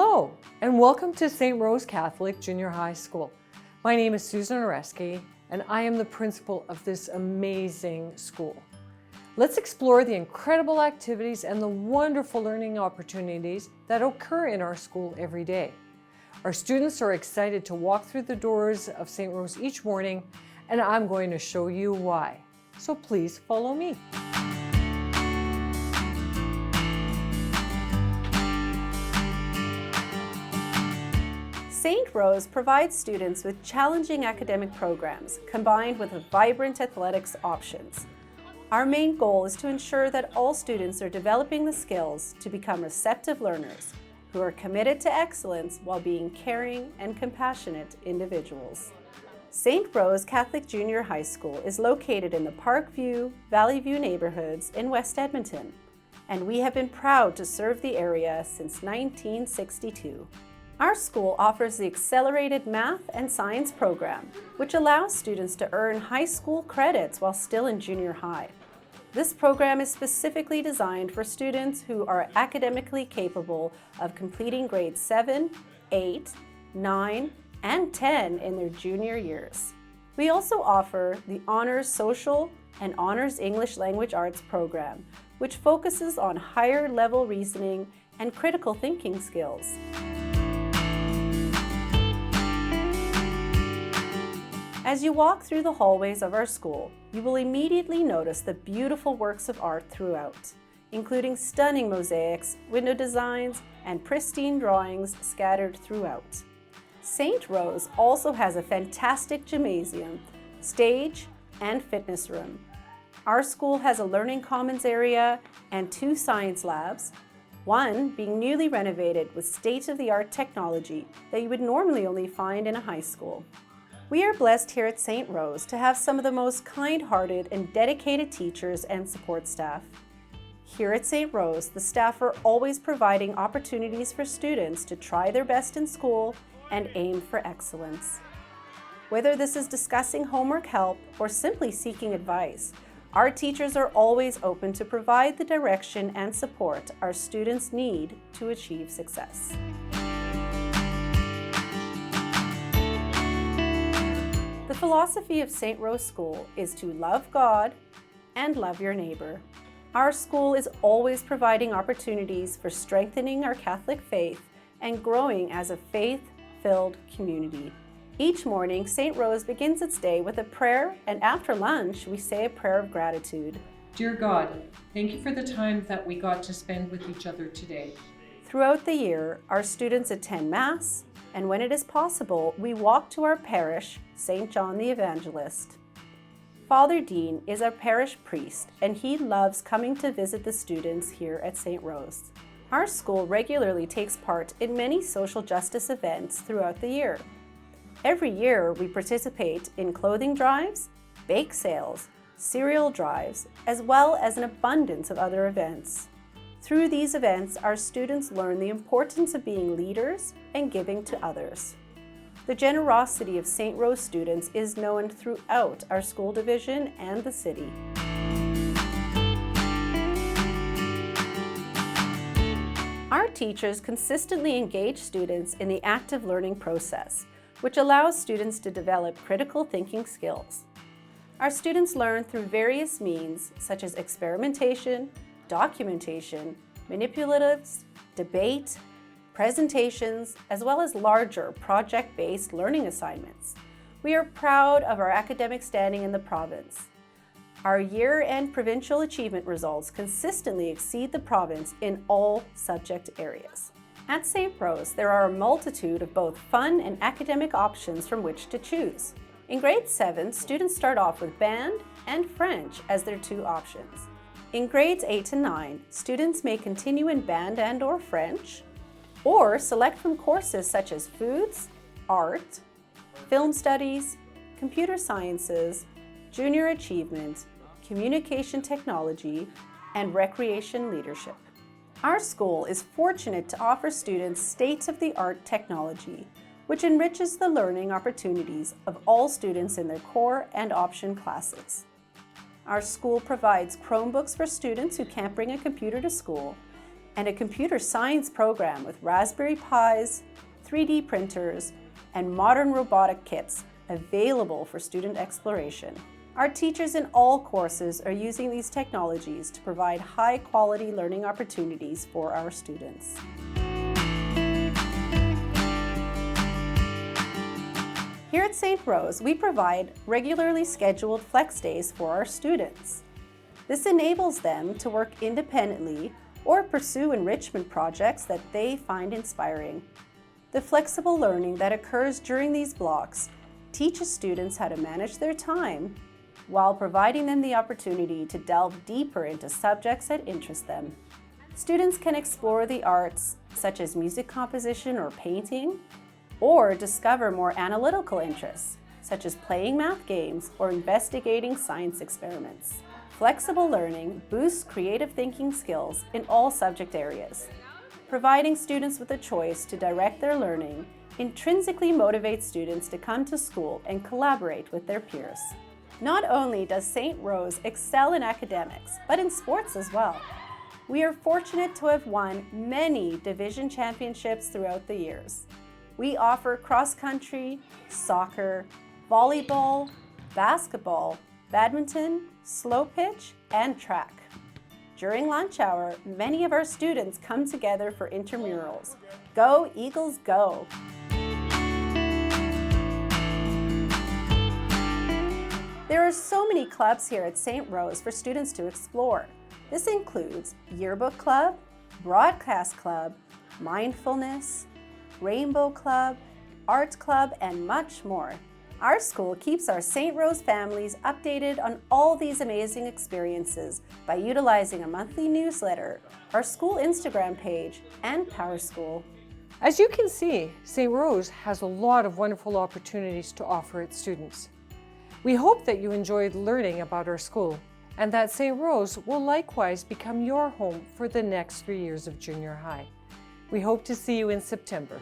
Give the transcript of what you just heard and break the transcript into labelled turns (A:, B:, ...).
A: Hello, and welcome to St. Rose Catholic Junior High School. My name is Susan Oreski, and I am the principal of this amazing school. Let's explore the incredible activities and the wonderful learning opportunities that occur in our school every day. Our students are excited to walk through the doors of St. Rose each morning, and I'm going to show you why. So please follow me.
B: St. Rose provides students with challenging academic programs combined with vibrant athletics options. Our main goal is to ensure that all students are developing the skills to become receptive learners who are committed to excellence while being caring and compassionate individuals. St. Rose Catholic Junior High School is located in the Parkview, Valley View neighborhoods in West Edmonton, and we have been proud to serve the area since 1962. Our school offers the Accelerated Math and Science program, which allows students to earn high school credits while still in junior high. This program is specifically designed for students who are academically capable of completing grades 7, 8, 9, and 10 in their junior years. We also offer the Honors Social and Honors English Language Arts program, which focuses on higher level reasoning and critical thinking skills. As you walk through the hallways of our school, you will immediately notice the beautiful works of art throughout, including stunning mosaics, window designs, and pristine drawings scattered throughout. St. Rose also has a fantastic gymnasium, stage, and fitness room. Our school has a learning commons area and 2 science labs, one being newly renovated with state-of-the-art technology that you would normally only find in a high school. We are blessed here at St. Rose to have some of the most kind-hearted and dedicated teachers and support staff. Here at St. Rose, the staff are always providing opportunities for students to try their best in school and aim for excellence. Whether this is discussing homework help or simply seeking advice, our teachers are always open to provide the direction and support our students need to achieve success. The philosophy of St. Rose School is to love God and love your neighbor. Our school is always providing opportunities for strengthening our Catholic faith and growing as a faith-filled community. Each morning, St. Rose begins its day with a prayer, and after lunch, we say a prayer of gratitude.
A: Dear God, thank you for the time that we got to spend with each other today.
B: Throughout the year, our students attend Mass, and when it is possible, we walk to our parish, St. John the Evangelist. Father Dean is our parish priest, and he loves coming to visit the students here at St. Rose. Our school regularly takes part in many social justice events throughout the year. Every year, we participate in clothing drives, bake sales, cereal drives, as well as an abundance of other events. Through these events, our students learn the importance of being leaders and giving to others. The generosity of St. Rose students is known throughout our school division and the city. Our teachers consistently engage students in the active learning process, which allows students to develop critical thinking skills. Our students learn through various means such as experimentation, documentation, manipulatives, debate, presentations, as well as larger project-based learning assignments. We are proud of our academic standing in the province. Our year-end provincial achievement results consistently exceed the province in all subject areas. At St. Rose, there are a multitude of both fun and academic options from which to choose. In grade 7, students start off with band and French as their 2 options. In grades 8 to 9, students may continue in band and/or French, or select from courses such as foods, art, film studies, computer sciences, junior achievement, communication technology, and recreation leadership. Our school is fortunate to offer students state-of-the-art technology, which enriches the learning opportunities of all students in their core and option classes. Our school provides Chromebooks for students who can't bring a computer to school, and a computer science program with Raspberry Pis, 3D printers, and modern robotic kits available for student exploration. Our teachers in all courses are using these technologies to provide high-quality learning opportunities for our students. Here at St. Rose, we provide regularly scheduled flex days for our students. This enables them to work independently or pursue enrichment projects that they find inspiring. The flexible learning that occurs during these blocks teaches students how to manage their time while providing them the opportunity to delve deeper into subjects that interest them. Students can explore the arts, such as music composition or painting, or discover more analytical interests, such as playing math games or investigating science experiments. Flexible learning boosts creative thinking skills in all subject areas. Providing students with a choice to direct their learning intrinsically motivates students to come to school and collaborate with their peers. Not only does St. Rose excel in academics, but in sports as well. We are fortunate to have won many division championships throughout the years. We offer cross-country, soccer, volleyball, basketball, badminton, slow pitch, and track. During lunch hour, many of our students come together for intramurals. Go Eagles, go! There are so many clubs here at St. Rose for students to explore. This includes Yearbook Club, Broadcast Club, Mindfulness, Rainbow Club, Art Club, and much more. Our school keeps our St. Rose families updated on all these amazing experiences by utilizing a monthly newsletter, our school Instagram page, and PowerSchool.
A: As you can see, St. Rose has a lot of wonderful opportunities to offer its students. We hope that you enjoyed learning about our school and that St. Rose will likewise become your home for the next 3 years of junior high. We hope to see you in September.